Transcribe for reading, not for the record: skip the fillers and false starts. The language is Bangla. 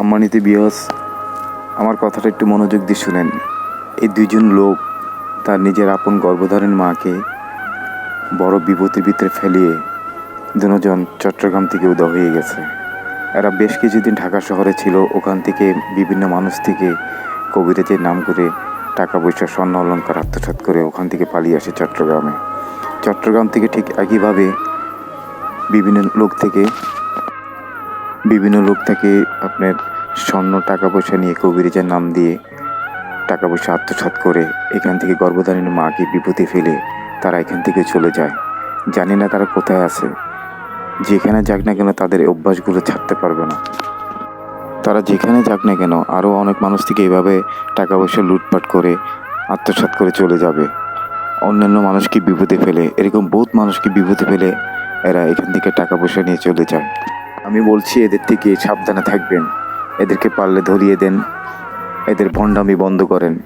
সম্মানিত ভিউয়ার্স, আমার কথাটা একটু মনোযোগ দিয়ে শুনেন। এই দুইজন লোক তার নিজের আপন গর্ভধারণ মাকে বড় বিপদের ভিতরে ফেলিয়ে দুজন চট্টগ্রাম থেকে উধাও হয়ে গেছে। এরা বেশ কিছুদিন ঢাকা শহরে ছিল। ওখান থেকে বিভিন্ন মানুষ থেকে কবিরাজের নাম করে টাকা পয়সা স্বর্ণ অলঙ্কার আত্মসাৎ করে ওখান থেকে পালিয়ে আসে চট্টগ্রামে। চট্টগ্রাম থেকে ঠিক একইভাবে বিভিন্ন লোক থেকে আপনার স্বর্ণ টাকা পয়সা নিয়ে কবিরাজের নাম দিয়ে টাকা পয়সা আত্মসাৎ করে এখান থেকে গর্ভধারিণী মাকে বিপদে ফেলে তারা এখান থেকে চলে যায়। জানি না তারা কোথায় আছে। যেখানে যাক না কেন তাদের অভ্যাসগুলো ছাড়তে পারবে না। তারা যেখানে যাক না কেন আরও অনেক মানুষ থেকে এভাবে টাকা পয়সা লুটপাট করে আত্মসাৎ করে চলে যাবে। অন্যান্য মানুষকে বিপদে ফেলে, এরকম বহুত মানুষকে বিপদে ফেলে এরা এখান থেকে টাকা পয়সা নিয়ে চলে যায়। আমি বলছি এদের থেকে সাবধানে থাকবেন। এদেরকে পারলে ধরিয়ে দেন, এদের ভণ্ডামি বন্ধ করেন।